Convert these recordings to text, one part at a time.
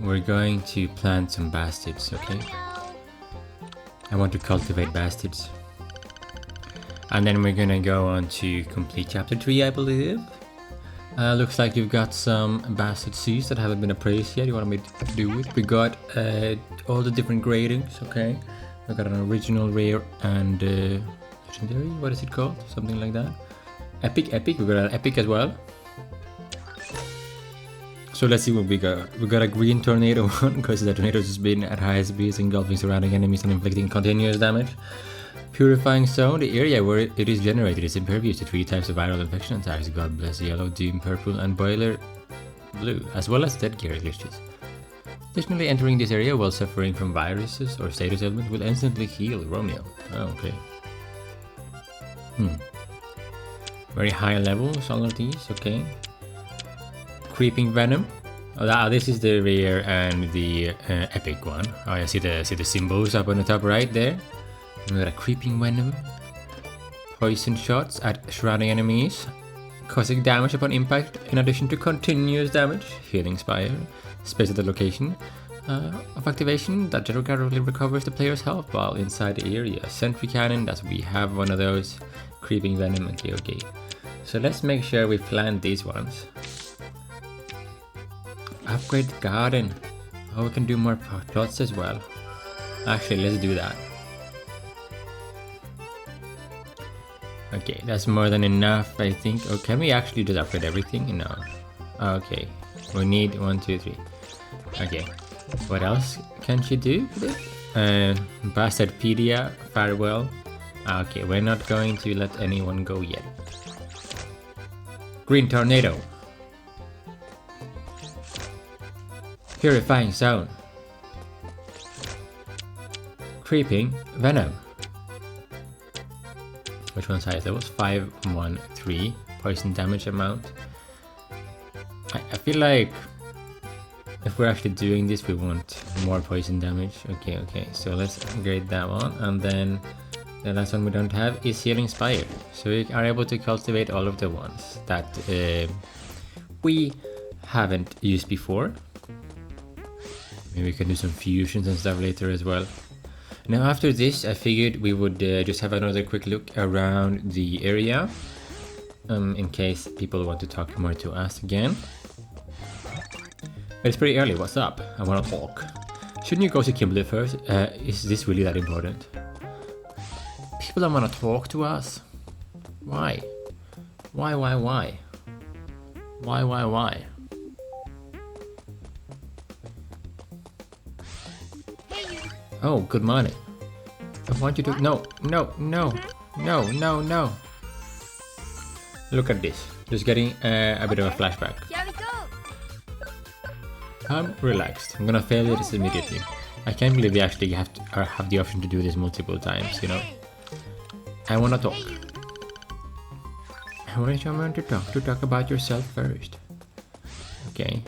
we're going to plant some bastards, okay? I want to cultivate bastards. And then we're gonna go on to complete chapter 3, I believe. Looks like you've got some bastard seeds that haven't been appraised yet. You want me to do it? We got all the different gradings, okay? We got an original, rare, and legendary. What is it called? Something like that. Epic. We got an epic as well. So let's see what we got. We got a green tornado one because the tornado has been at high speeds, engulfing surrounding enemies and inflicting continuous damage. Purifying Zone, the area where it is generated is impervious to 3 types of viral infection attacks: God Bless Yellow, Doom Purple, and Boiler Blue, as well as dead gear glitches. Additionally, entering this area while suffering from viruses or status ailment will instantly heal Romeo. Oh, okay. Very high levels, all of these, okay. Creeping Venom. Oh, this is the rare and the epic one. Oh, I see the symbols up on the top right there. We got a Creeping Venom. Poison shots at surrounding enemies, causing damage upon impact in addition to continuous damage. Healing Spire. Space at the location of activation that gradually recovers the player's health while inside the area. Sentry Cannon, that's we have one of those. Creeping Venom, okay. So let's make sure we plant these ones. Upgrade the garden. Oh, we can do more plots as well. Actually, let's do that. Okay, that's more than enough, I think. Oh, can we actually just upgrade everything? No. Okay, we need 1, 2, 3. Okay, what else can she do? Bastardpedia, farewell. Okay, we're not going to let anyone go yet. Green Tornado. Purifying Zone. Creeping Venom. Which one's highest levels? 5, 1, 3. Poison damage amount. I feel like if we're actually doing this, we want more poison damage. Okay. So let's upgrade that one. And then the last one we don't have is Healing Spire. So we are able to cultivate all of the ones that we haven't used before. Maybe we can do some fusions and stuff later as well. Now after this, I figured we would just have another quick look around the area. In case people want to talk more to us again. But it's pretty early, what's up? I wanna talk. Shouldn't you go to Kimberly first? Is this really that important? People don't wanna talk to us? Why? Why? Why? Oh, good morning. I want you to... No. Look at this. Just getting a bit of a flashback. I'm relaxed. I'm gonna fail this immediately. I can't believe we actually have the option to do this multiple times, you know. I wanna talk. I want someone to talk about yourself first. Okay.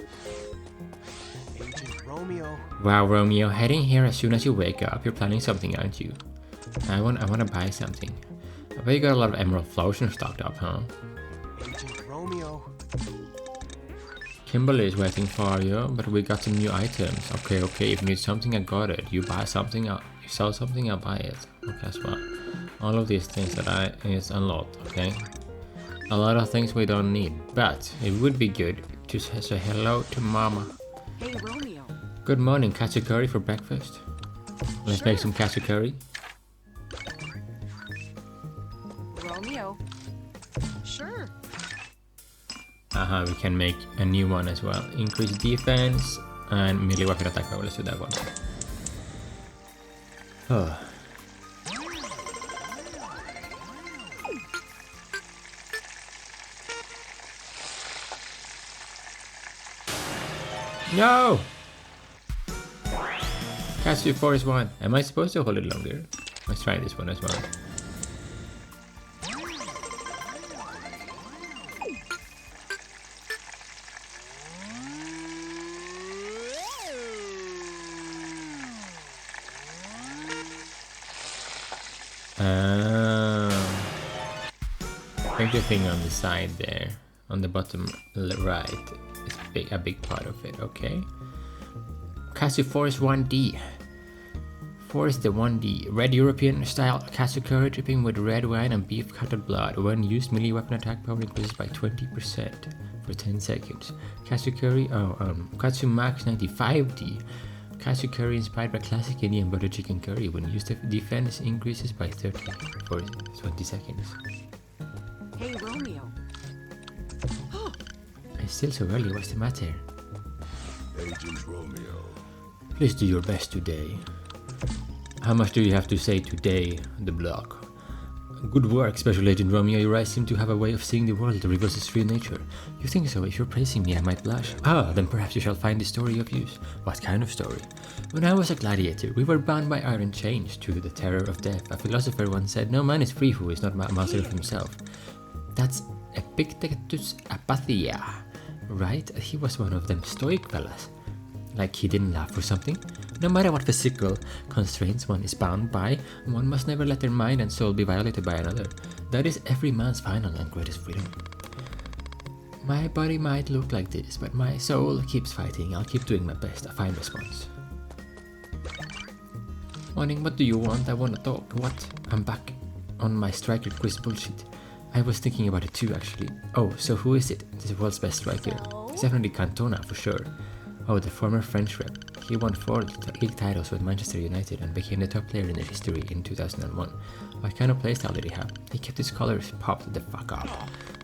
Romeo. Wow, Romeo, heading here as soon as you wake up. You're planning something, aren't you? I wanna buy something. I bet you got a lot of emerald flotion stocked up, huh? Agent Romeo. Kimberly is waiting for you, but we got some new items. Okay, if you need something, I got it. You buy something, you sell something, I'll buy it. Okay, as well. All of these things that is unlocked, okay? A lot of things we don't need, but it would be good to say hello to Mama. Hey, Romeo. Good morning, katsu curry for breakfast. Let's make some katsu curry. Romeo. Sure. We can make a new one as well. Increase defense and melee weapon attack. Oh, let's do that one. Oh. No! Katsu Force 1. Am I supposed to hold it longer? Let's try this one as well. I think the thing on the side there, on the bottom right, is a big part of it, okay? Katsu Force 1D. Force the 1D. Red European style katsu curry dripping with red wine and beef cutted blood. When used, melee weapon attack power increases by 20% for 10 seconds. Katsu curry, Katsu Max 95D. Katsu curry inspired by classic Indian butter chicken curry. When used, defense increases by 30 for 20 seconds. Hey, Romeo. It's still so early, what's the matter? Agent Romeo. Please do your best today. How much do you have to say today, the block? Good work, Special Agent Romeo. Your eyes seem to have a way of seeing the world that reveals its true nature. You think so? If you're praising me, I might blush. Ah, then perhaps you shall find the story of use. What kind of story? When I was a gladiator, we were bound by iron chains to the terror of death. A philosopher once said, no man is free who is not master of himself. That's Epictetus Apatheia, right? He was one of them stoic fellas. Like he didn't laugh or something. No matter what physical constraints one is bound by, one must never let their mind and soul be violated by another. That is every man's final and greatest freedom. My body might look like this, but my soul keeps fighting. I'll keep doing my best. A fine response. Morning, what do you want? I want to talk. What? I'm back on my striker quiz bullshit. I was thinking about it too, actually. Oh, so who is it? The world's best striker. It's definitely Cantona, for sure. Oh, the former French rep. He won 4 league titles with Manchester United and became the top player in their history in 2001. What kind of playstyle did he have? He kept his colors popped the fuck up.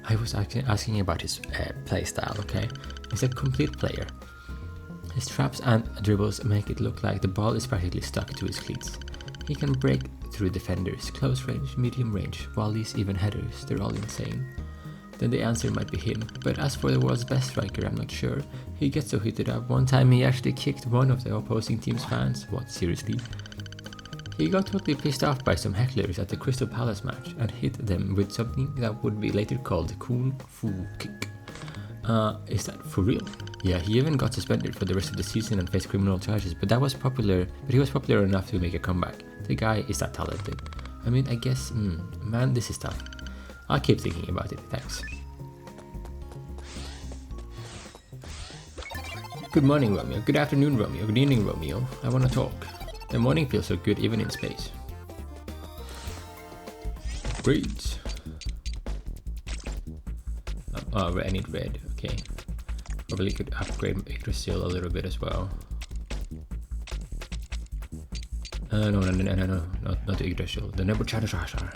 I was asking about his playstyle, okay? He's a complete player. His traps and dribbles make it look like the ball is practically stuck to his cleats. He can break through defenders, close range, medium range, volleys, even headers. They're all insane. Then the answer might be him. But as for the world's best striker, I'm not sure. He gets so heated up. One time he actually kicked one of the opposing team's fans. What, seriously? He got totally pissed off by some hecklers at the Crystal Palace match and hit them with something that would be later called Kung Fu Kick. Is that for real? Yeah, he even got suspended for the rest of the season and faced criminal charges, but he was popular enough to make a comeback. The guy is that talented. I mean, I guess, man, this is tough. I'll keep thinking about it, thanks. Good morning, Romeo. Good afternoon, Romeo. Good evening, Romeo. I want to talk. The morning feels so good even in space. Great. Oh, I need red. Okay. Probably could upgrade Yggdrasil a little bit as well. No, not the Yggdrasil. The Nebuchadnezzar.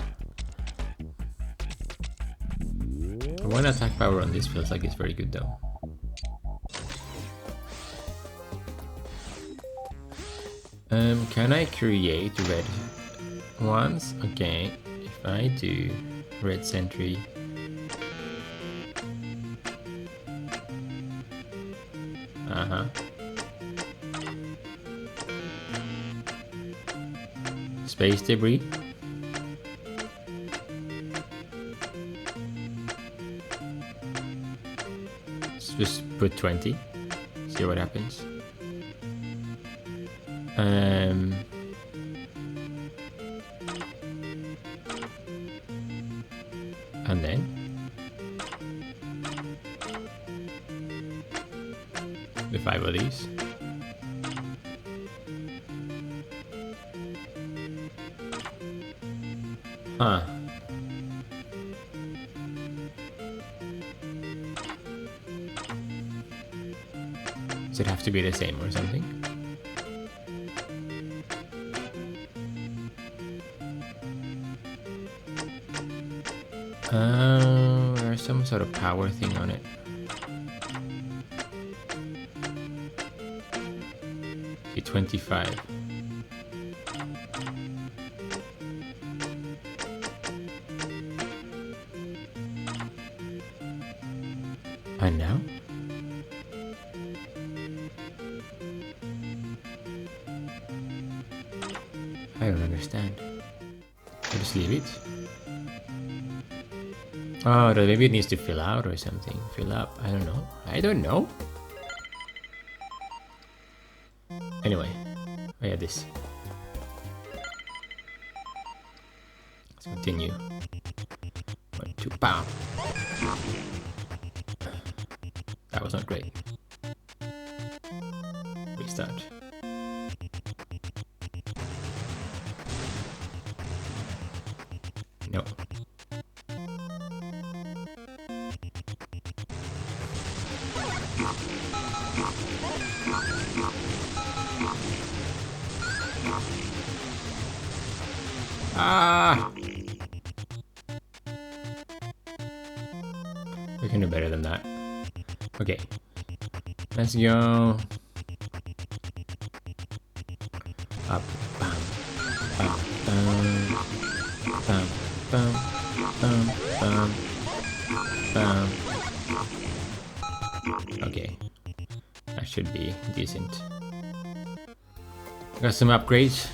One attack power on this feels like it's very good though. Can I create red ones? Okay, if I do red sentry. Space debris. Just put 20, see what happens. And then the 5 of these. Huh. Does it have to be the same or something? There's some sort of power thing on it. Okay, 25. And now? I don't understand. I'll just leave it. Oh, maybe it needs to fill out or something. Fill up. I don't know. I don't know. Anyway. Oh yeah, this. Let's continue. 1, 2, bam! That was not great. Restart. Ah! We can do better than that. Okay. Let's go. Up, bam, bam, bam, bam, bam, bam, bam. Okay. That should be decent. Got some upgrades.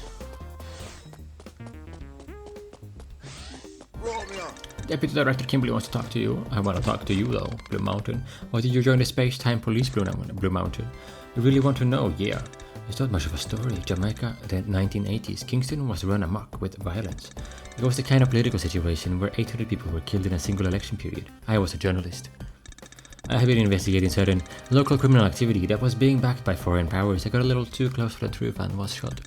Romeo! Deputy Director Kimberly wants to talk to you. I want to talk to you though, Blue Mountain. Why did you join the Space-Time Police, Blue Mountain? You really want to know? Yeah. It's not much of a story. Jamaica, the 1980s. Kingston was run amok with violence. It was the kind of political situation where 800 people were killed in a single election period. I was a journalist. I have been investigating certain local criminal activity that was being backed by foreign powers. I got a little too close for the truth and was shot.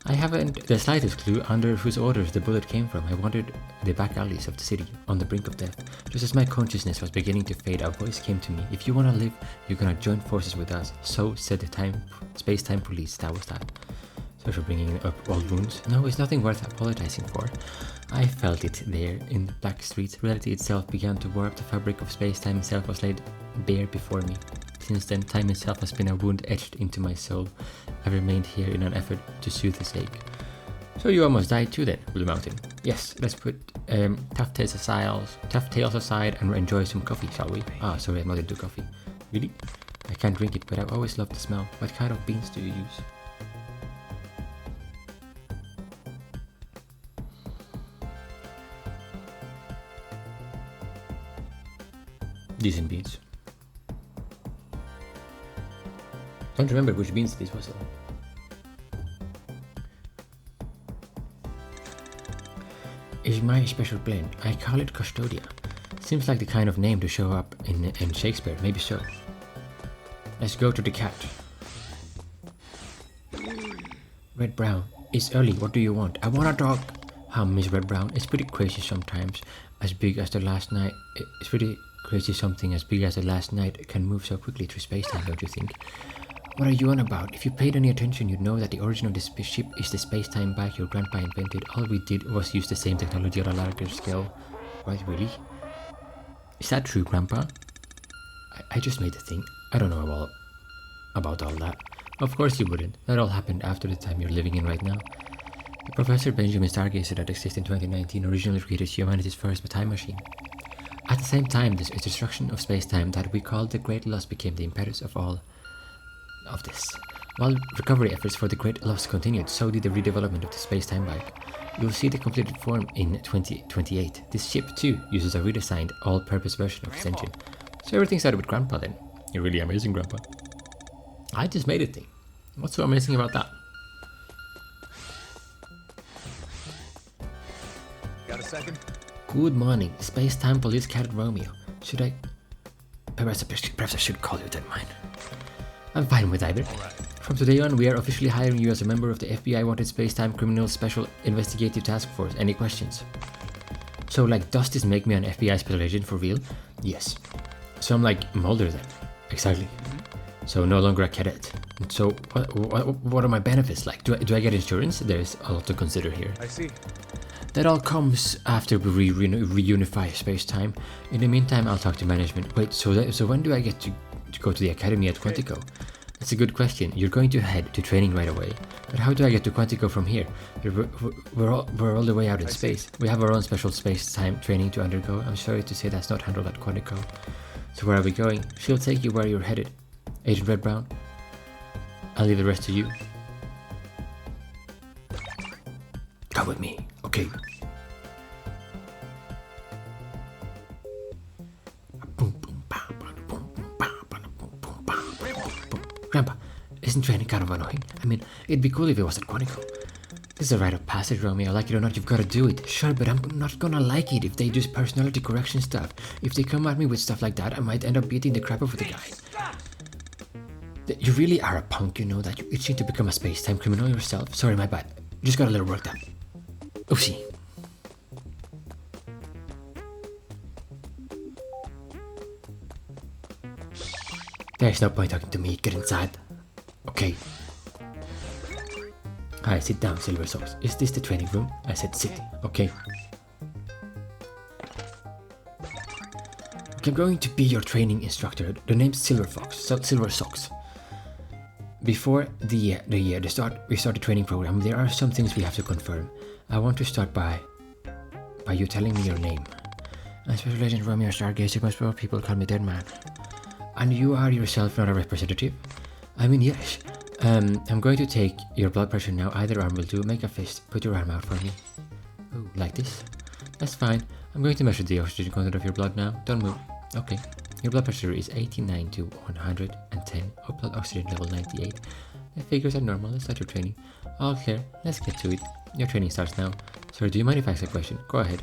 I haven't the slightest clue under whose orders the bullet came from. I wandered the back alleys of the city, on the brink of death. Just as my consciousness was beginning to fade, a voice came to me. If you want to live, you're gonna join forces with us. So said the space-time police. That was that. Sorry for bringing up old wounds. No, it's nothing worth apologizing for. I felt it there in black streets. Reality itself began to warp. The fabric of space-time itself was laid bare before me. Since then, time itself has been a wound etched into my soul. I've remained here in an effort to soothe this ache. So you almost died too then, Blue Mountain. Yes, let's put tough tales aside and enjoy some coffee, shall we? Ah, sorry, I'm not into coffee. Really? I can't drink it, but I've always loved the smell. What kind of beans do you use? Decent beans. Don't remember which beans this was though. Is my special blend. I call it Custodia. Seems like the kind of name to show up in Shakespeare. Maybe so. Let's go to the cat. Red Brown. It's early. What do you want? I want a dog. Miss Red Brown. It's pretty crazy sometimes. As big as the last night. It's pretty crazy something as big as the last night can move so quickly through space-time, don't you think? What are you on about? If you paid any attention, you'd know that the origin of this ship is the space-time bike your grandpa invented. All we did was use the same technology on a larger scale. Right, really? Is that true, Grandpa? I just made the thing. I don't know about all that. Of course you wouldn't. That all happened after the time you're living in right now. The Professor Benjamin Stargazer that exists in 2019 originally created humanity's first time machine. At the same time, this destruction of space-time that we call the Great Loss became the impetus of all of this. While recovery efforts for the Great Loss continued, so did the redevelopment of the space-time bike. You'll see the completed form in 2028. This ship, too, uses a redesigned, all-purpose version of this engine. So everything started with Grandpa then. You're really amazing, Grandpa. I just made a thing. What's so amazing about that? Got a second? Good morning, Space-Time Police Cat Romeo. Should I... Perhaps I should call you DeadMan. I'm fine with either. From today on, we are officially hiring you as a member of the FBI Wanted Space-Time Criminal Special Investigative Task Force. Any questions? So, like, does this make me an FBI special agent for real? Yes. So I'm like Mulder then. Exactly. So no longer a cadet. So what are my benefits like? Do I get insurance? There's a lot to consider here. I see. That all comes after we reunify space-time. In the meantime, I'll talk to management. Wait, so when do I get to go to the academy at Quantico? That's a good question. You're going to head to training right away. But how do I get to Quantico from here? We're all the way out in space. We have our own special space-time training to undergo. I'm sorry to say that's not handled at Quantico. So where are we going? She'll take you where you're headed. Agent Red Brown. I'll leave the rest to you. Come with me, okay? Grandpa, isn't training kind of annoying? I mean, it'd be cool if it was at Quantico. This is a rite of passage, Romeo. Like it or not, you've got to do it. Sure, but I'm not gonna like it if they do personality correction stuff. If they come at me with stuff like that, I might end up beating the crap out of the guy. You really are a punk, you know that. You're itching to become a space-time criminal yourself. Sorry, my bad. Just got a little worked up. Oopsie. There's no point talking to me. Get inside. Okay. Hi, sit down, Silver Socks. Is this the training room? I said sit. Okay. I'm going to be your training instructor. The name's Silver Socks. Before we start the training program, there are some things we have to confirm. I want to start by you telling me your name. I'm Special Agent Romeo Stargazer. Most people call me DeadMan. And you are yourself not a representative? I mean, yes. I'm going to take your blood pressure now. Either arm will do. Make a fist. Put your arm out for me. Oh, like this? That's fine. I'm going to measure the oxygen content of your blood now. Don't move. Okay. Your blood pressure is 89 to 110. Or blood oxygen level 98. The figures are normal. Let's start your training. All clear. Let's get to it. Your training starts now. Sir, do you mind if I ask a question? Go ahead.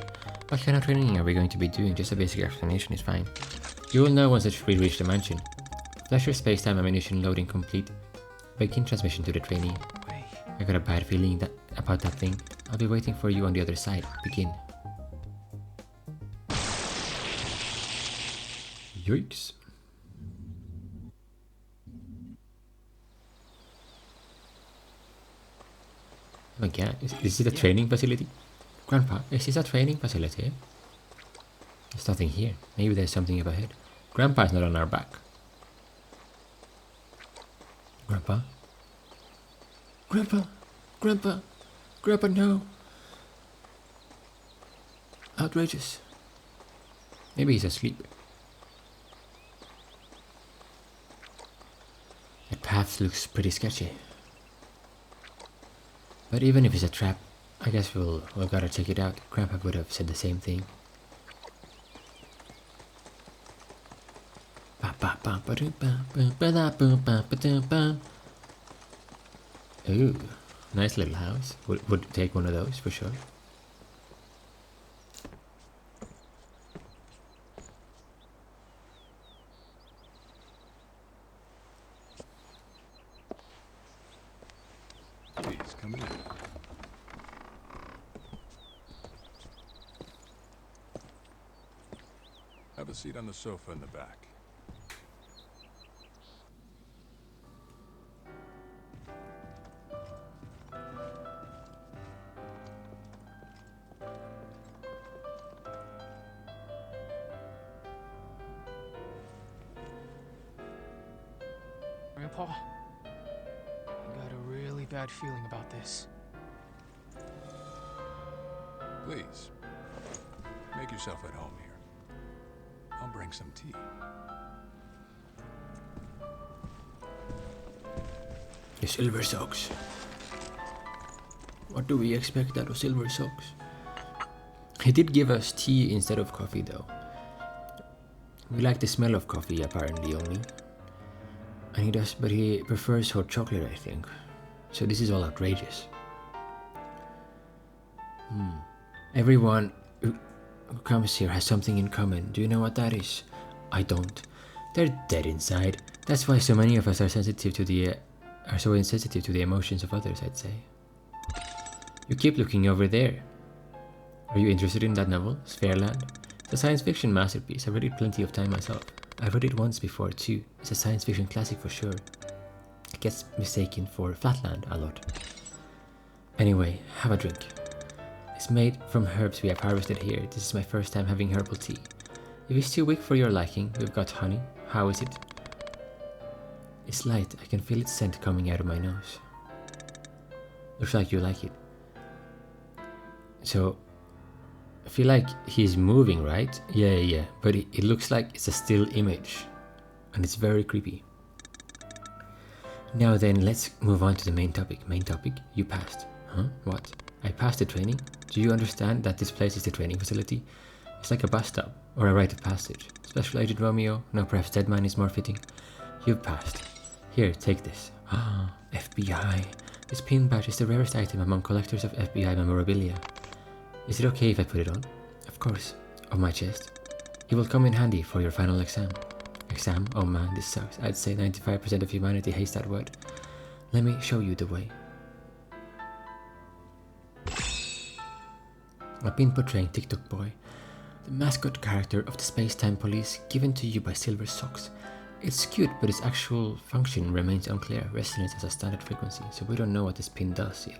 What kind of training are we going to be doing? Just a basic explanation is fine. You will know once we reach the mansion. Flasher space-time ammunition loading complete. Begin transmission to the trainee. I got a bad feeling about that thing. I'll be waiting for you on the other side. Begin. Yikes. Oh my god, is it a training facility? Grandpa, is this a training facility? There's nothing here. Maybe there's something up ahead. Grandpa's not on our back. Grandpa? Grandpa! Grandpa! Grandpa, no! Outrageous. Maybe he's asleep. That path looks pretty sketchy. But even if it's a trap, I guess we'll gotta check it out. Grandpa would have said the same thing. Ooh, nice little house. Would take one of those for sure. Please, come in. Have a seat on the sofa in the back. Grandpa, I got a really bad feeling about this. Please, make yourself at home here. I'll bring some tea. The Silver Socks. What do we expect out of Silver Socks? He did give us tea instead of coffee though. We like the smell of coffee apparently only. And he does, but he prefers hot chocolate, I think. So this is all outrageous. Everyone who comes here has something in common. Do you know what that is? I don't. They're dead inside. That's why so many of us are so insensitive to the emotions of others, I'd say. You keep looking over there. Are you interested in that novel, Sphereland? It's a science fiction masterpiece. I've read it plenty of time myself. I've read it once before too. It's a science fiction classic for sure. It gets mistaken for Flatland a lot. Anyway, have a drink. It's made from herbs we have harvested here. This is my first time having herbal tea. If it's too weak for your liking, we've got honey. How is it? It's light. I can feel its scent coming out of my nose. Looks like you like it. So, I feel like he's moving, right? Yeah. But it looks like it's a still image. And it's very creepy. Now then, let's move on to the main topic. Main topic, you passed. Huh? What? I passed the training? Do you understand that this place is the training facility? It's like a bus stop, or a rite of passage. Special Agent Romeo, no, perhaps DeadMan is more fitting. You've passed. Here, take this. Ah, FBI. This pin badge is the rarest item among collectors of FBI memorabilia. Is it okay if I put it on? Of course. On my chest. It will come in handy for your final exam. Exam? Oh man, this sucks. I'd say 95% of humanity hates that word. Let me show you the way. A pin portraying TikTok Boy, the mascot character of the Space-Time Police, given to you by Silver Socks. It's cute, but its actual function remains unclear. Resonates as a standard frequency, so we don't know what this pin does yet.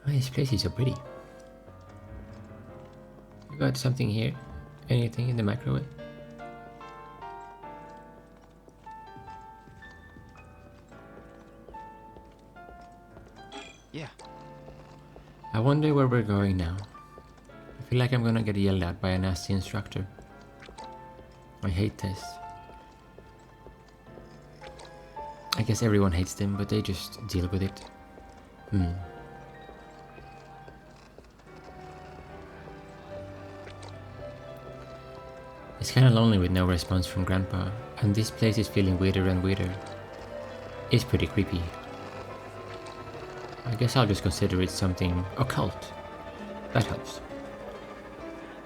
Oh, this place is so pretty. You got something here? Anything in the microwave? Yeah. I wonder where we're going now. I feel like I'm gonna get yelled at by a nasty instructor. I hate tests. I guess everyone hates them, but they just deal with it. It's kinda lonely with no response from Grandpa, and this place is feeling weirder and weirder. It's pretty creepy. I guess I'll just consider it something occult. That helps.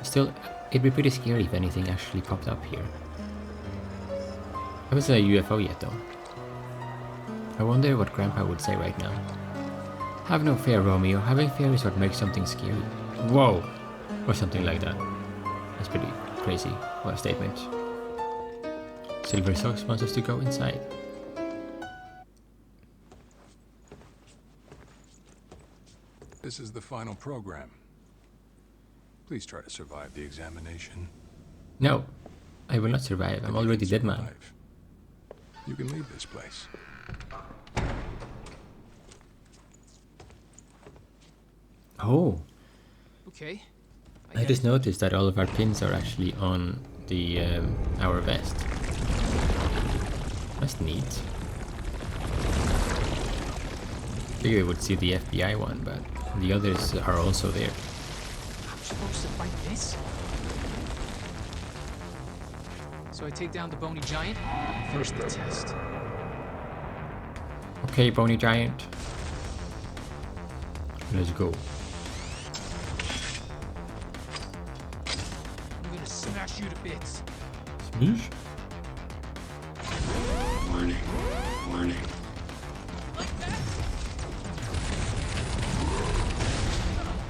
Still, it'd be pretty scary if anything actually popped up here. I haven't seen a UFO yet though. I wonder what Grandpa would say right now. Have no fear, Romeo. Having fear is what makes something scary. Whoa! Or something like that. That's pretty crazy. What a statement. Silver Sox wants us to go inside. This is the final program. Please try to survive the examination. No, I will not survive. I'm already dead, man. You can leave this place. Oh, Okay. I just noticed that all of our pins are actually on the our vest. That's neat. Figured we would see the FBI one, but the others are also there. I'm supposed to fight this? So I take down the bony giant and finish the test. Okay, Bony Giant. Let's go. I'm gonna smash you to bits. Smoosh. Warning. Warning.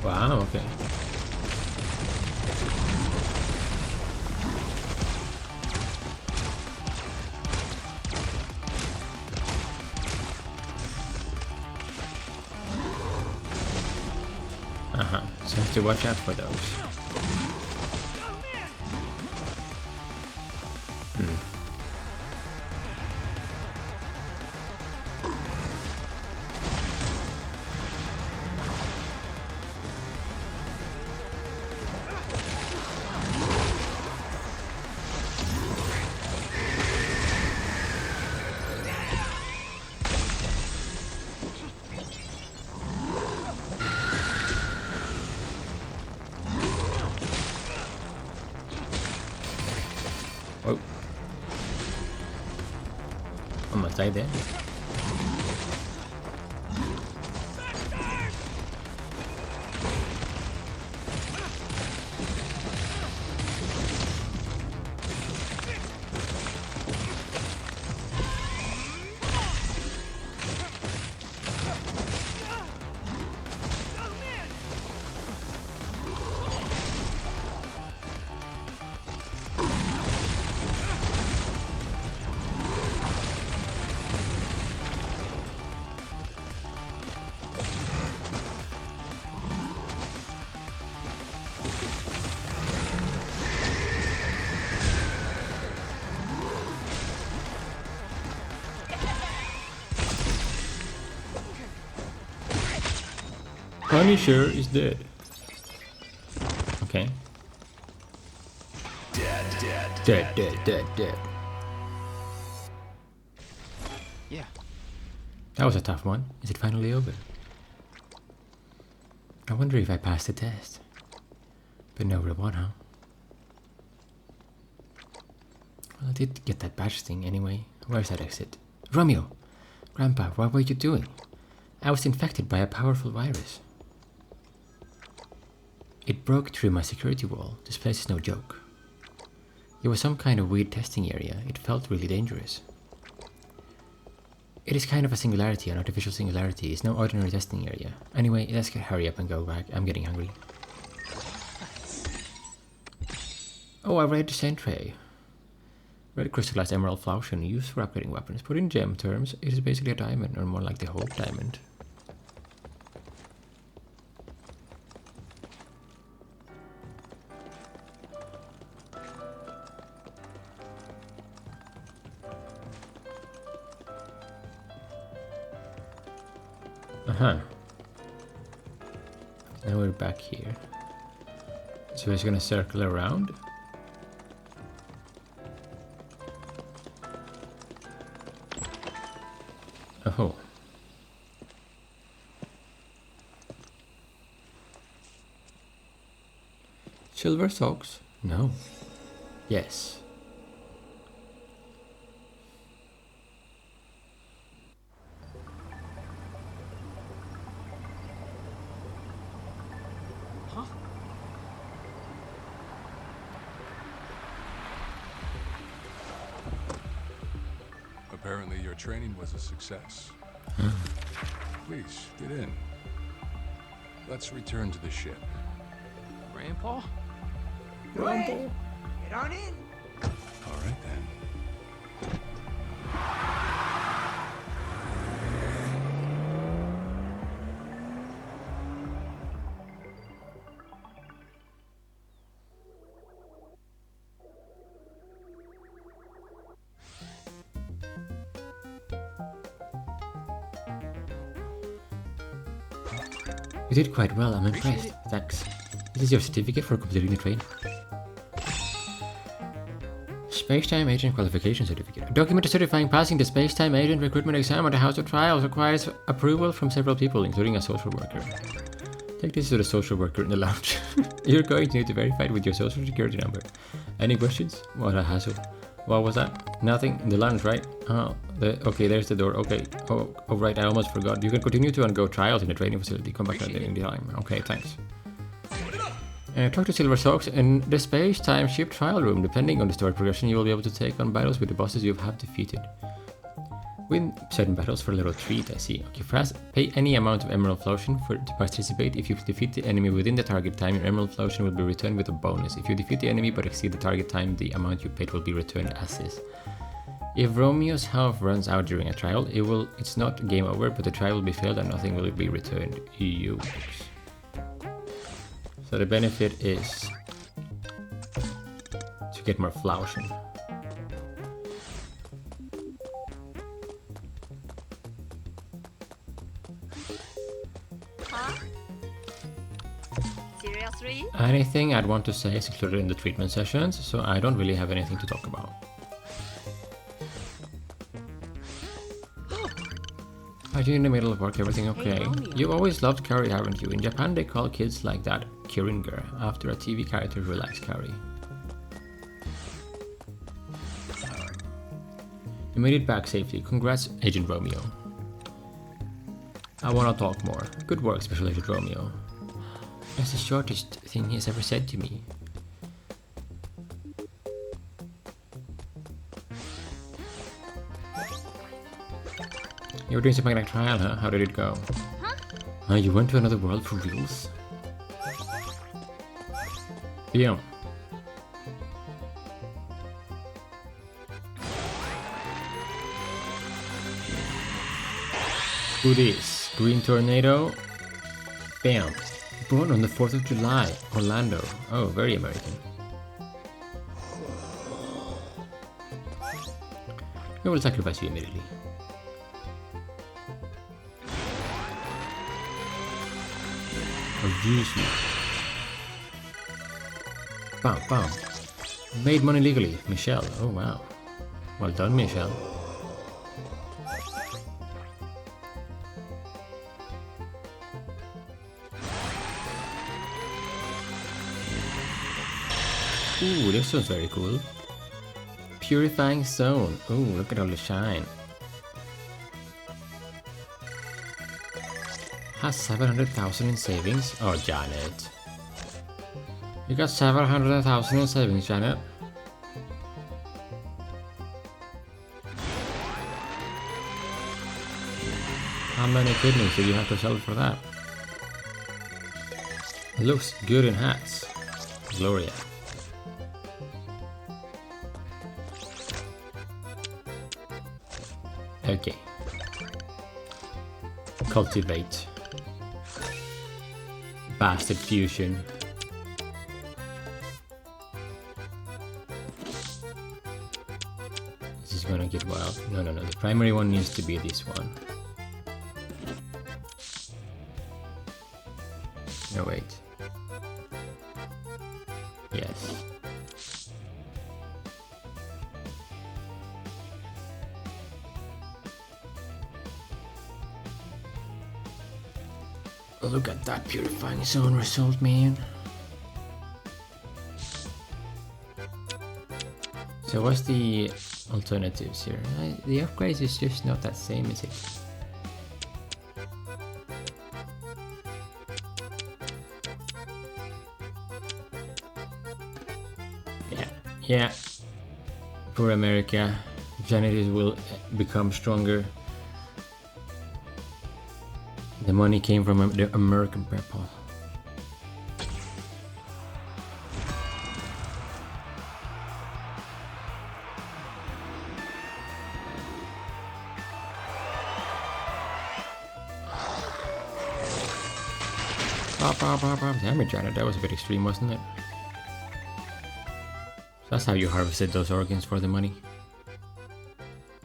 Wow, okay. So I have to watch out for those. Oh. Almost died there. Punisher is dead. Okay. Dead. Yeah. That was a tough one. Is it finally over? I wonder if I passed the test. But no reward, huh? Well, I did get that badge thing anyway. Where's that exit? Romeo! Grandpa, what were you doing? I was infected by a powerful virus. It broke through my security wall. This place is no joke. It was some kind of weird testing area. It felt really dangerous. It is kind of a singularity, an artificial singularity. It's no ordinary testing area. Anyway, let's hurry up and go back. I'm getting hungry. Oh, a red sentry. Red crystallized emerald flauschen used for upgrading weapons. Put in gem terms, it is basically a diamond, or more like the whole diamond. Uh-huh. Now we're back here. So it's gonna circle around. Oh. Silver socks? No. Yes. Huh? Apparently your training was a success. Please, get in. Let's return to the ship. Grandpa? Go ahead. Get on in. All right then. You did quite well, I'm impressed. Thanks. This is your certificate for completing the training. Space-time Agent Qualification Certificate. A document certifying passing the Space-time Agent Recruitment Exam at the House of Trials requires approval from several people, including a social worker. Take this to the social worker in the lounge. You're going to need to verify it with your social security number. Any questions? What a hassle. What was that? Nothing? In the lounge, right? Oh, okay, there's the door. Okay. Oh, right, I almost forgot. You can continue to undergo trials in the training facility. Come back at any time. Okay, thanks. Talk to Silver Socks in the space-time ship trial room. Depending on the story progression, you will be able to take on battles with the bosses you have defeated. Win certain battles for a little treat, I see. Okay, first, pay any amount of Emerald Flotion to participate. If you defeat the enemy within the target time, your Emerald Flotion will be returned with a bonus. If you defeat the enemy but exceed the target time, the amount you paid will be returned as is. If Romeo's health runs out during a trial, it's not game over, but the trial will be failed and nothing will be returned. EU. So the benefit is to get more Flotion. Seriously? Anything I'd want to say is included in the treatment sessions, so I don't really have anything to talk about. Are you in the middle of work? Everything okay? You always loved curry, haven't you? In Japan they call kids like that Kiringer, after a TV character who likes curry. You made it back safely. Congrats, Agent Romeo. I wanna talk more. Good work, Special Agent Romeo. That's the shortest thing he's ever said to me. You were doing something like trial, huh? How did it go? Huh? You went to another world for reals? Yeah. Who this? Green Tornado? Bam. Born on the 4th of July, Orlando. Oh, very American. I will sacrifice you immediately. Or use you. Bam, bam. Made money legally, Michelle. Oh wow. Well done, Michelle. Ooh, this one's very cool. Purifying Zone. Ooh, look at all the shine. Has 700,000 in savings. Oh, Janet. You got 700,000 in savings, Janet. How many kidneys did you have to sell for that? Looks good in hats. Gloria. Okay. Cultivate. Bastard fusion. This is gonna get wild. No. The primary one needs to be this one. No, wait. Yes. Look at that purifying zone result, man. So what's the alternatives here? The upgrades is just not that same, is it? Yeah. For America, janitors will become stronger. The money came from the American people. Damn it, Janet, that was a bit extreme, wasn't it? So that's how you harvested those organs for the money.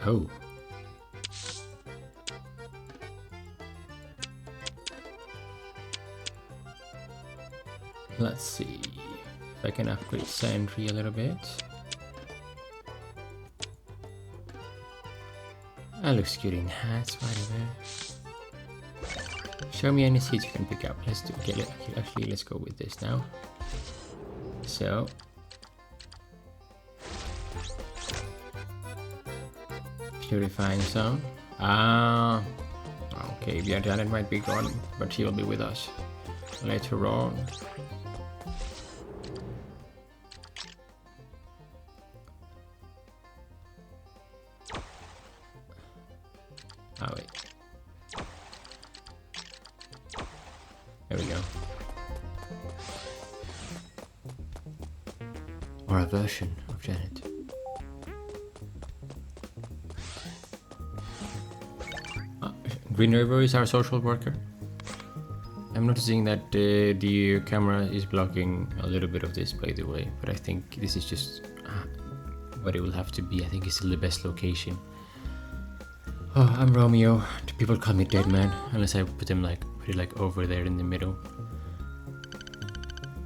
Oh. Let's see if I can upgrade Sentry a little bit. That looks good in hats, by the way. Show me any seeds you can pick up. Let's do. Okay, actually, let's go with this now. So. Purifying zone. Okay, yeah, Janet might be gone, but she'll be with us later on. Oh wait. There we go. Or a version of Janet. Green River is our social worker. I'm noticing that the camera is blocking a little bit of this, by the way, but I think this is just what it will have to be. I think it's still the best location. Oh, I'm Romeo. People call me DeadMan, unless I put it like over there in the middle.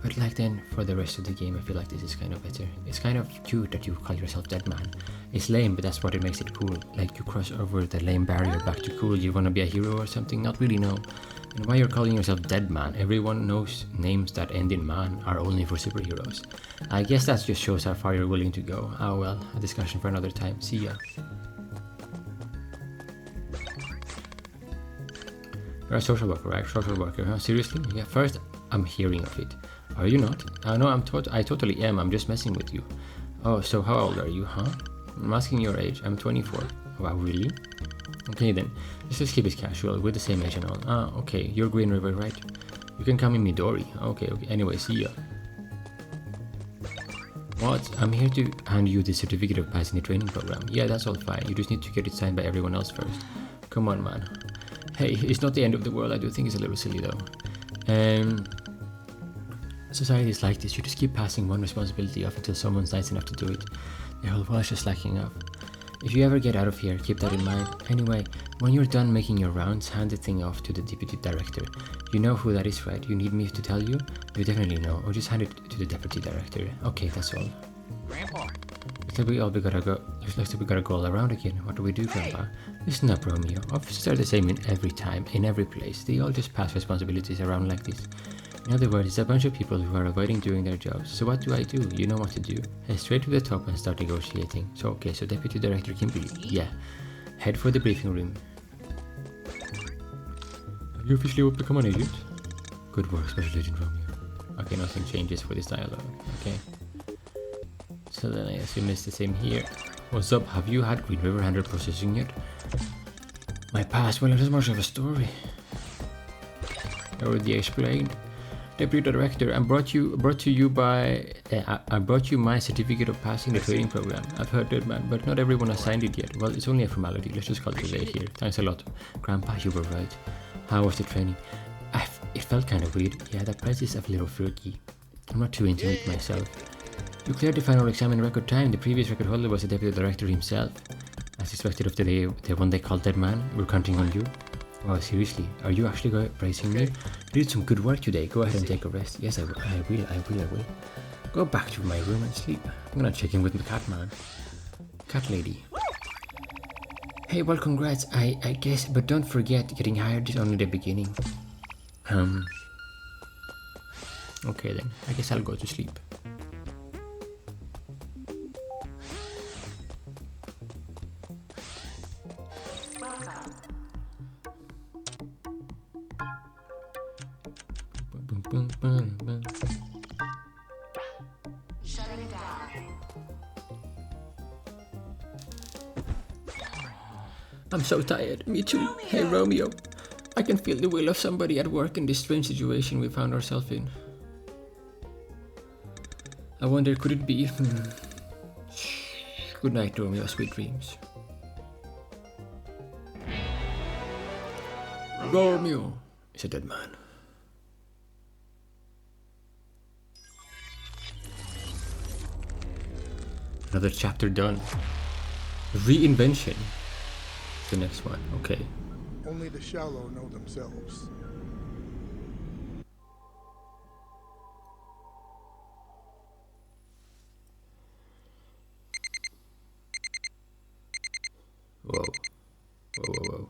But like then, for the rest of the game, I feel like this is kind of better. It's kind of cute that you call yourself DeadMan. It's lame, but that's what it makes it cool. Like you cross over the lame barrier back to cool. You wanna be a hero or something? Not really, no. And why you're calling yourself DeadMan? Everyone knows names that end in man are only for superheroes. I guess that just shows how far you're willing to go. Oh well, a discussion for another time. See ya. You're a social worker, right? Social worker, huh? Seriously? Yeah, first I'm hearing of it. Are you not? No, I totally am. I'm just messing with you. Oh, so how old are you, huh? I'm asking your age. I'm 24. Wow, really? Okay then, let's keep it casual. We're the same age and all. Ah, okay. You're Green River, right? You can call me Midori. Okay. Anyway, see ya. What? I'm here to hand you the certificate of passing the training program. Yeah, that's all fine. You just need to get it signed by everyone else first. Come on, man. Hey, it's not the end of the world. I do think it's a little silly though. Society is like this. You just keep passing one responsibility off until someone's nice enough to do it. The whole world's just slacking off. If you ever get out of here, keep that in mind. Anyway, when you're done making your rounds, hand the thing off to the deputy director. You know who that is, right? You need me to tell you? You definitely know. Or just hand it to the deputy director. Okay, that's all. Grandpa. Looks like we gotta go all around again. What do we do, Grandpa? Listen up, Romeo. Officers are the same in every time, in every place. They all just pass responsibilities around like this. In other words, it's a bunch of people who are avoiding doing their jobs. So what do? You know what to do. Head straight to the top and start negotiating. So okay, so Deputy Director Kimberly, yeah. Head for the briefing room. Have you officially become an agent? Good work, Special Agent Romeo. Okay, nothing changes for this dialogue. Okay. So then I assume it's the same here. What's up? Have you had Green River handle processing yet? My past? Well, it is much of a story. I already explained. Deputy Director, I brought you my certificate of passing the training program. I've heard that, man, but not everyone has signed it yet. Well, it's only a formality. Let's just call it a day here. Thanks a lot. Grandpa, you were right. How was the training? It felt kind of weird. Yeah, that place is a little freaky. I'm not too into it myself. You cleared the final exam in record time. The previous record holder was the Deputy Director himself. As expected after the one they called DeadMan, we're counting on you. Wow, seriously, are you actually praising me? You did some good work today. Go ahead and take a rest. Yes, I will. Go back to my room and sleep. I'm gonna check in with the cat man. Cat lady. Hey, well, congrats, I guess, but don't forget, getting hired is only the beginning. Okay then, I guess I'll go to sleep. I'm so tired. Me too. Romeo. Hey, Romeo. I can feel the will of somebody at work in this strange situation we found ourselves in. I wonder, could it be? Good night, Romeo. Sweet dreams. Romeo is a dead man. Another chapter done. Reinvention. The next one. Okay. Only the shallow know themselves. Whoa. Whoa.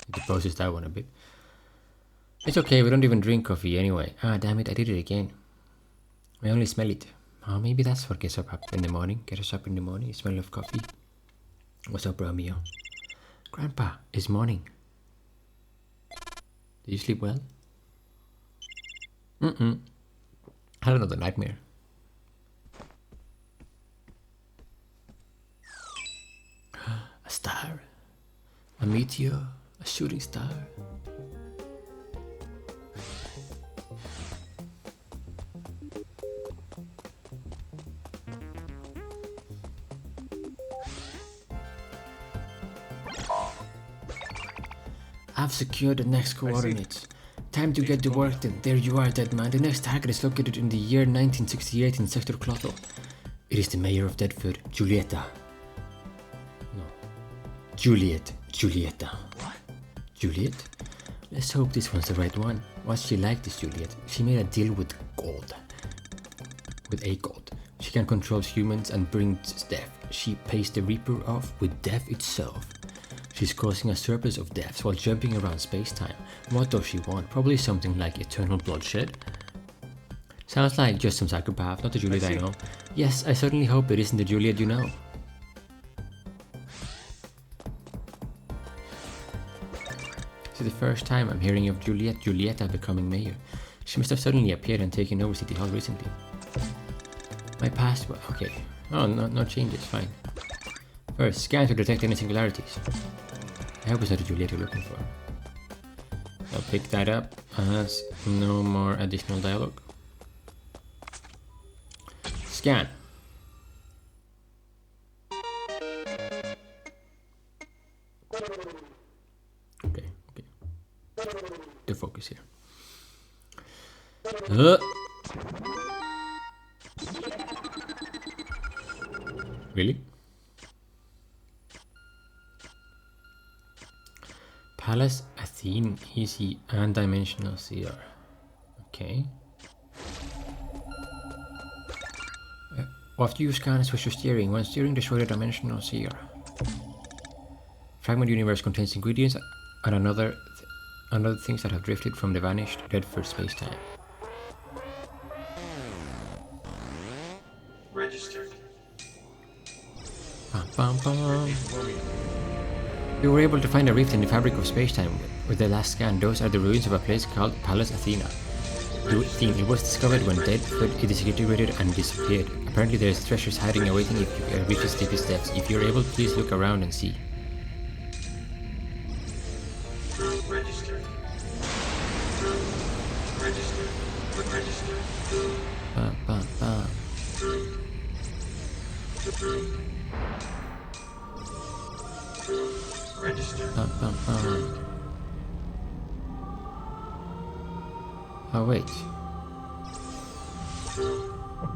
It deposes that one a bit. It's okay, we don't even drink coffee anyway. Ah, damn it, I did it again. I only smell it. Oh, maybe that's what gets us up in the morning. Get us up in the morning, smell of coffee. What's up, Romeo? Grandpa, it's morning. Did you sleep well? I had another nightmare. A star. A meteor. A shooting star. I've secured the next coordinates. Time to get to work then. There you are, DeadMan. The next target is located in the year 1968 in Sector Clotho. It is the mayor of Deadford, Julieta. No. Julieta. What? Juliet? Let's hope this one's the right one. What's she like, this Juliet? She made a deal with God. With a god. She can control humans and brings death. She pays the Reaper off with death itself. She's causing a surplus of deaths while jumping around space-time. What does she want? Probably something like eternal bloodshed. Sounds like just some psychopath, not the Juliet I know. Yes, I certainly hope it isn't the Juliet you know. This is the first time I'm hearing of Julieta becoming mayor. She must have suddenly appeared and taken over City Hall recently. My password, okay. Oh, no changes, fine. First, scan to detect any singularities. I hope it's not the Juliet you're looking for. I'll pick that up as no more additional dialogue. Scan. Okay. The focus here. Really? Palace, Athene, Easy, and Dimensional CR. Okay. After you scan and switch to steering, when steering destroy the Dimensional CR. Fragment universe contains ingredients and other things that have drifted from the vanished Deadford space-time. Registered. Bum, bum, bum. We were able to find a rift in the fabric of space-time with the last scan. Those are the ruins of a place called Palace Athena. It was discovered when Deadford disintegrated and disappeared. Apparently there is treasures hiding awaiting if you reach its deepest depths. If you're able, please look around and see. Registered. Registered. Bum, bum, bum. Register. Oh wait.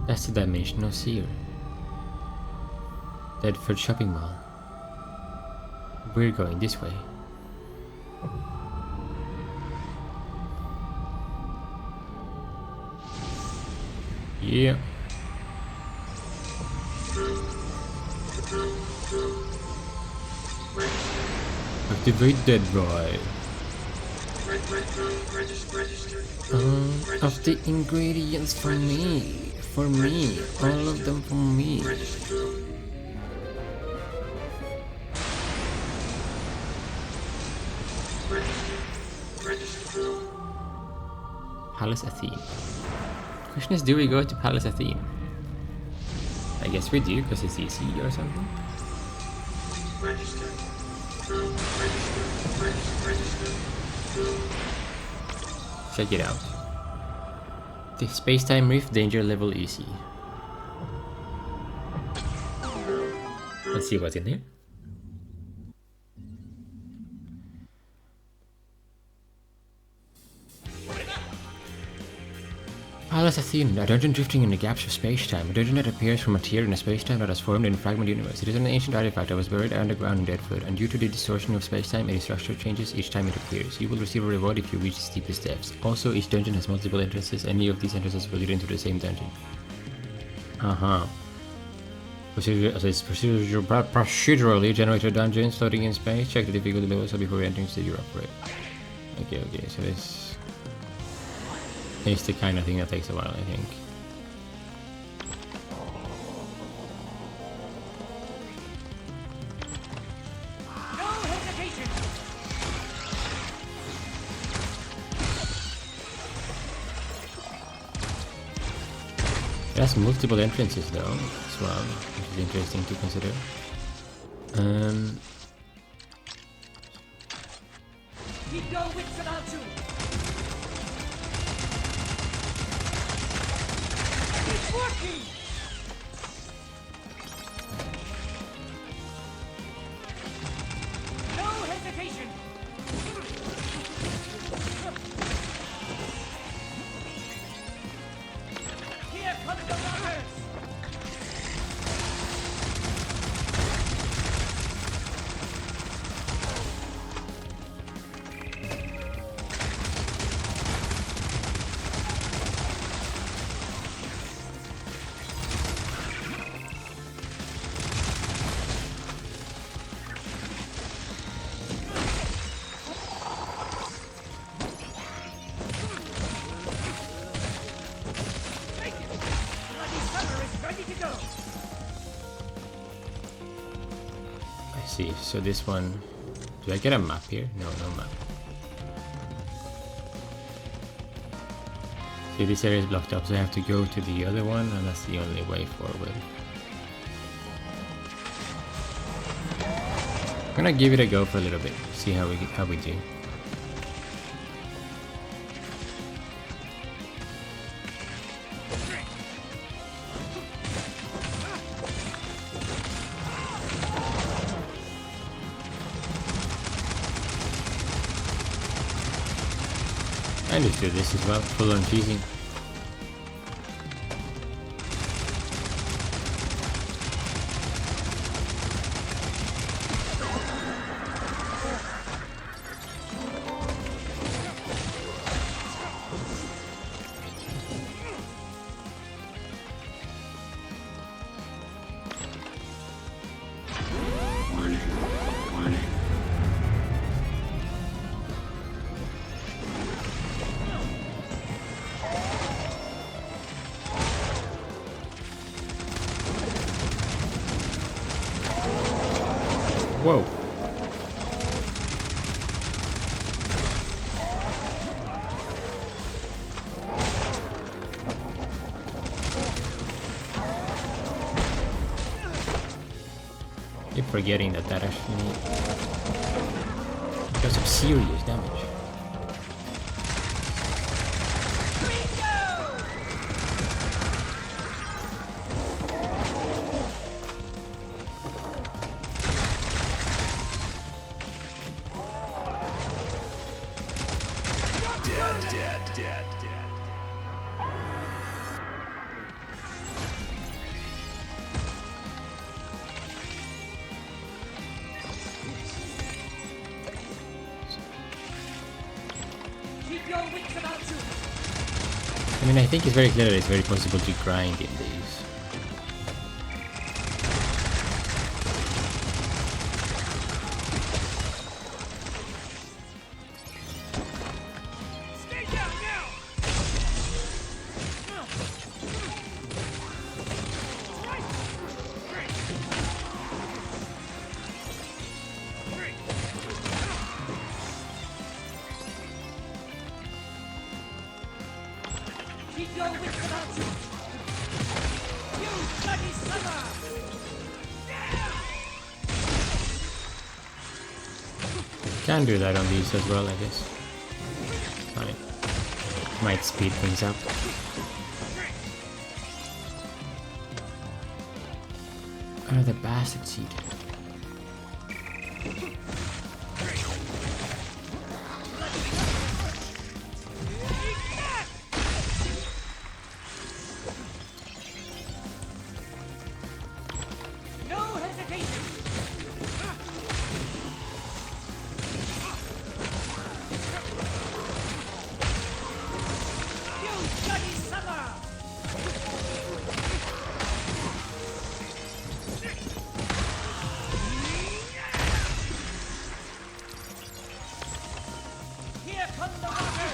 That's the Dimensional Seer. Deadford Shopping Mall. We're going this way. Yeah. Activate that boy. Of the ingredients for me, all of them for me. Palace Athene. Question is, do we go to Palace Athene? I guess we do, because it's easy or something. Check it out. The space-time rift, danger level easy. Let's see what's in here. Palace Athene, a dungeon drifting in the gaps of space-time. A dungeon that appears from a tear in a space-time that has formed in a fragment universe. It is an ancient artifact that was buried underground in Deadwood, and due to the distortion of space-time, its structure changes each time it appears. You will receive a reward if you reach its deepest depths. Also, each dungeon has multiple entrances. Any of these entrances will lead into the same dungeon. Procedurally generated dungeons floating in space. Check the difficulty level so before entering to your upgrade. Okay, so this... it's the kind of thing that takes a while, I think. No hesitation. It has multiple entrances though, as well, which is interesting to consider. Keep your wits about you. It's working. No hesitation. Here comes the waters. See, so this one, do I get a map here? No map. See, this area is blocked up, so I have to go to the other one, and that's the only way forward. I'm gonna give it a go for a little bit, see how we do. I just do this as well, full on cheesing. Whoa. Keep forgetting that actually does some serious damage. wits about you. I mean, I think it's very clear that it's very possible to grind in these. Stay down now. Keep your wits about you. You bloody summer. Can do that on these as well, I guess. Fine. Might speed things up. Oh, the bastard seed. No hesitation. You bloody summer. Here come the water.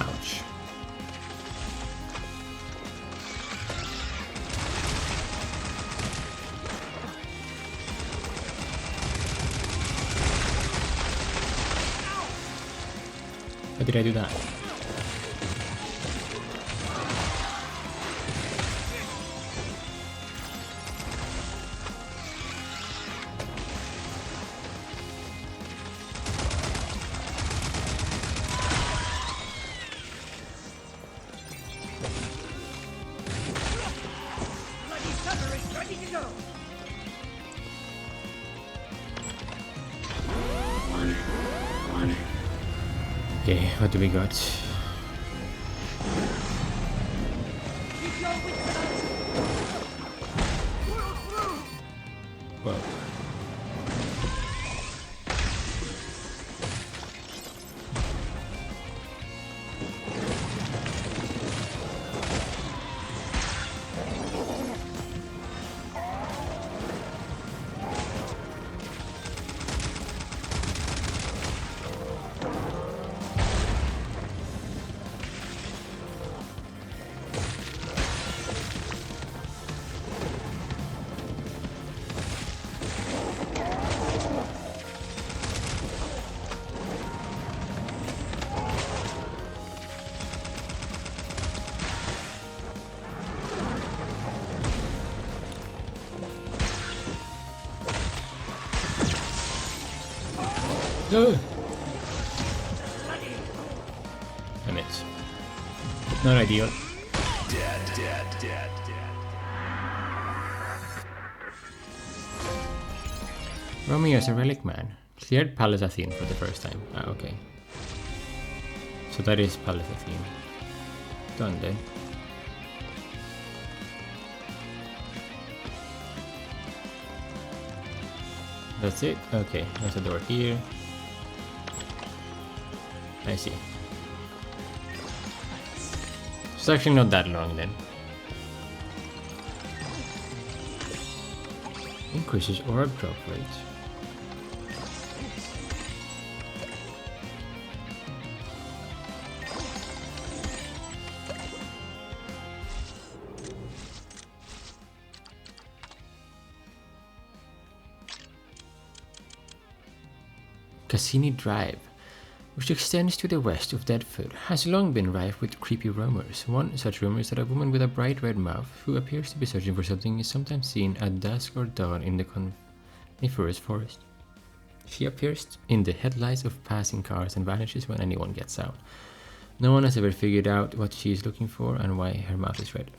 Ouch. How did I do that? Bloody summer is ready to go. Okay, what do we got? Keep your wits about you. Well, no! Damn it. Not ideal. Romeo is a relic man. Cleared Palace Athene for the first time. Ah, okay. So that is Palace Athene. Done then. That's it? Okay, there's a door here. I see. It's actually not that long then. Increases orb drop rate. Cassini Drive, which extends to the west of Deadfoot, has long been rife with creepy rumors. One such rumor is that a woman with a bright red mouth, who appears to be searching for something, is sometimes seen at dusk or dawn in the coniferous forest. She appears in the headlights of passing cars and vanishes when anyone gets out. No one has ever figured out what she is looking for and why her mouth is red.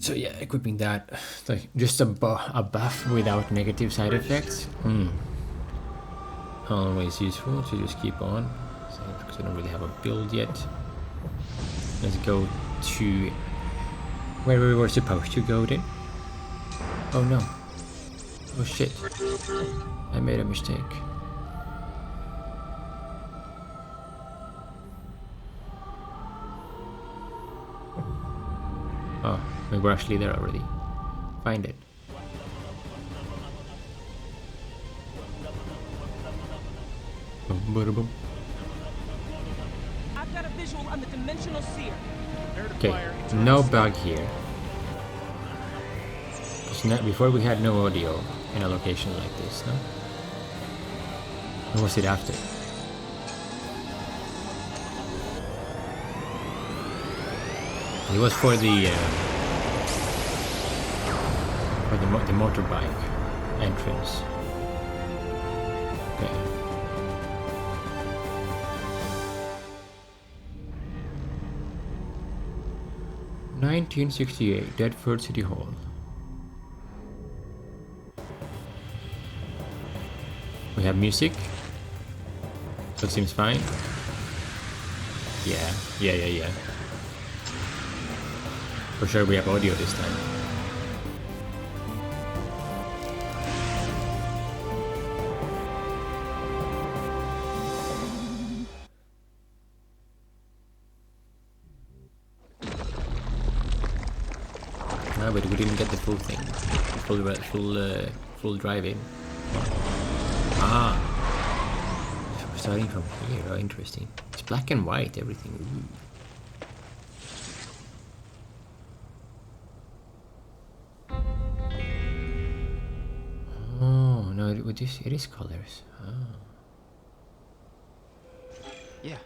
So yeah, equipping that, like just a buff without negative side effects. Always useful to just keep on. we don't really have a build yet. Let's go to where we were supposed to go then. Oh no. Oh shit. I made a mistake. Oh, we were actually there already. Find it. Boom, boom, boom. I've got a visual on the dimensional seer. Okay, no bug here. Before we had no audio in a location like this, no? Or was it after? It was for the motorbike entrance. Okay. (1968) Deadford City Hall. We have music, so it seems fine. Yeah. For sure we have audio this time. No, but we didn't get the full thing. Full drive-in. Ah! We're starting from here, oh, interesting. It's black and white, everything. Ooh. Oh, no, it is colors. Oh. Yeah.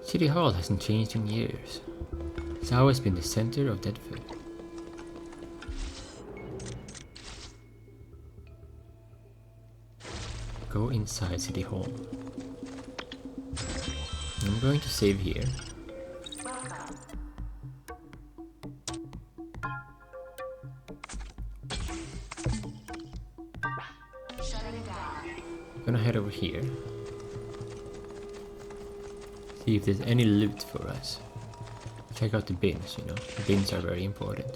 City Hall hasn't changed in years. It's always been the center of Deadford. Go inside City Hall. I'm going to save here. I'm gonna head over here. See if there's any loot for us. Check out the bins, you know. The bins are very important.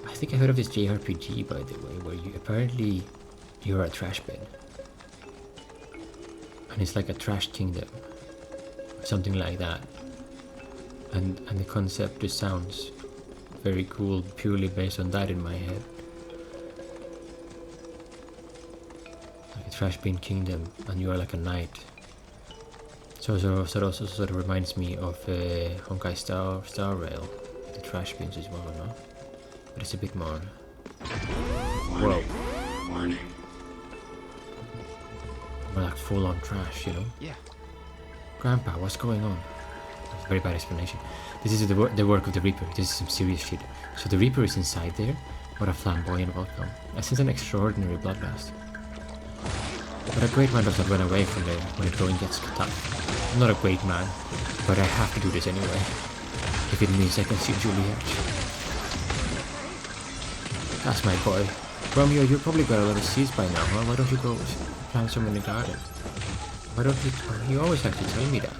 I think I heard of this JRPG, by the way, where you're a trash bin. And it's like a trash kingdom. Something like that. And the concept just sounds very cool, purely based on that in my head. Like a trash bin kingdom, and you are like a knight. So also sort of reminds me of Honkai Star Rail, the trash bins as well, no? But it's a bit more. Whoa. Warning. More like full-on trash, you know? Yeah. Grandpa, what's going on? That's a very bad explanation. This is the work of the Reaper. This is some serious shit. So the Reaper is inside there. What a flamboyant welcome. This is an extraordinary bloodlust. But a great man does not run away from there when the going gets tough. I'm not a great man, but I have to do this anyway. If it means I can see Juliet. That's my boy. Romeo, you probably got a lot of seeds by now, huh? Why don't you go plant some in the garden? Why don't you always have to tell me that.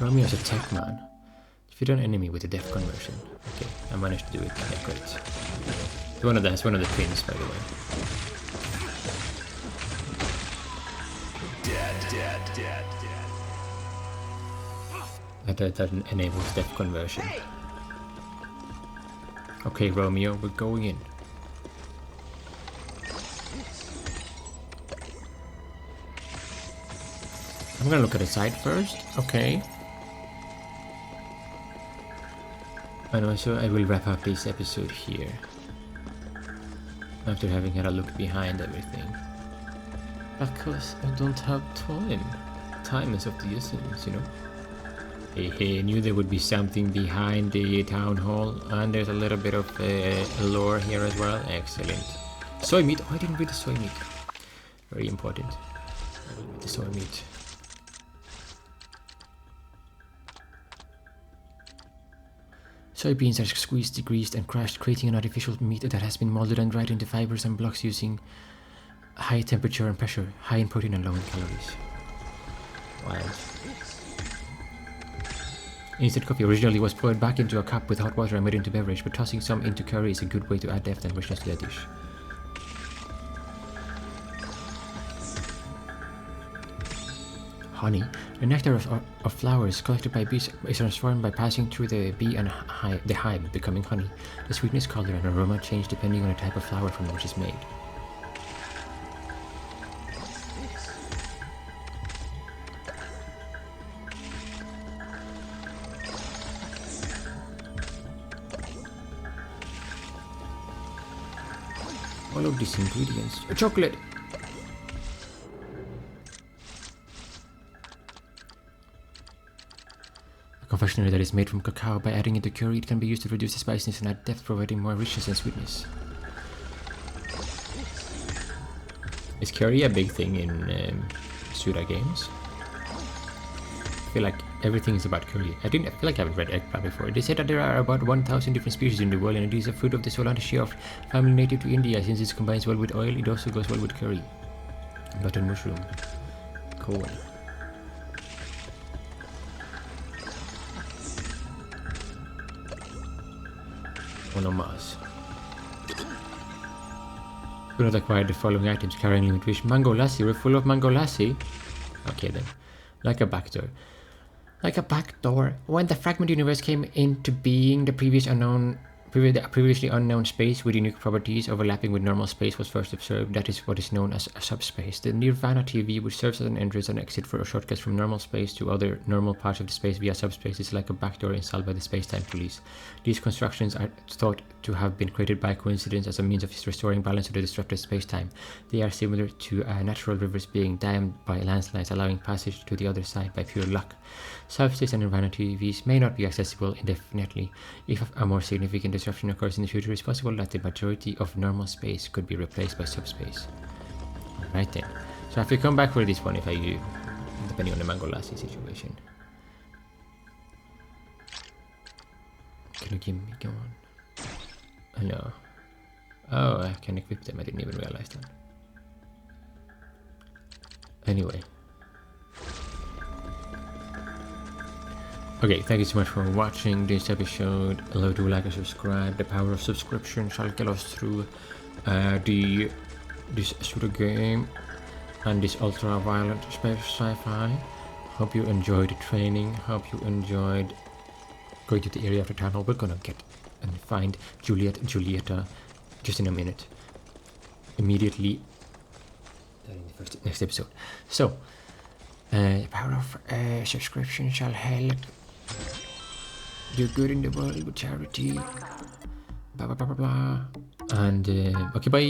Romeo is a tech man. Defeat an enemy with a death conversion. Okay, I managed to do it. Yeah, great. It's one of the twins, by the way. That enables death conversion. Okay, Romeo, we're going in. I'm gonna look at the side first. Okay. And also I will wrap up this episode here. After having had a look behind everything. Because I don't have time. Time is of the essence, you know. Hey, I knew there would be something behind the town hall. And there's a little bit of lore here as well. Excellent. Soy meat. Oh, I didn't read the soy meat. Very important. The soy meat. Soybeans are squeezed, degreased, and crushed, creating an artificial meat that has been molded and dried into fibers and blocks using high temperature and pressure, high in protein and low in calories. Wild. Instant coffee originally was poured back into a cup with hot water and made into beverage, but tossing some into curry is a good way to add depth and richness to the dish. Honey, the nectar of flowers collected by bees is transformed by passing through the bee and the hive, becoming honey. The sweetness, color, and aroma change depending on the type of flower from which it's made. All of these ingredients. Chocolate! A confectionery that is made from cacao. By adding into curry, it can be used to reduce the spiciness and add depth, providing more richness and sweetness. Is curry a big thing in Suda games? I feel like everything is about curry. I feel like I haven't read eggplant before. They said that there are about 1,000 different species in the world, and it is a food of the Solanaceae family native to India. Since it combines well with oil, it also goes well with curry. Button mushroom. Cool. Onomas. Do not acquire the following items carrying limit wish. Mango lassi. We're full of mango lassi. Okay then. Like a backdoor. Like a backdoor. When the fragment universe came into being, the previously unknown space with unique properties overlapping with normal space was first observed. That is what is known as a subspace. The Nirvana TV, which serves as an entrance and exit for shortcuts from normal space to other normal parts of the space via subspace, is like a backdoor installed by the space-time police. These constructions are thought to have been created by coincidence as a means of restoring balance to the disrupted space-time. They are similar to natural rivers being dammed by landslides, allowing passage to the other side by pure luck. Subspace and Nirvana TVs may not be accessible indefinitely. If a more significant disruption occurs in the future, it's possible that the majority of normal space could be replaced by subspace. Alright then. So I have to come back for this one if I do, depending on the mango lassi situation. Can you give me one? Oh no. Oh, I can equip them. I didn't even realize that. Anyway. Okay, thank you so much for watching this episode. Love to like and subscribe. The power of subscription shall get us through this Suda game and this ultra-violent space sci-fi. Hope you enjoyed the training. Hope you enjoyed going to the area of the tunnel. We're gonna get and find Julieta just in a minute. Immediately in the next episode. So, the power of subscription shall help do good in the world with charity. Blah blah blah blah blah. And okay, bye.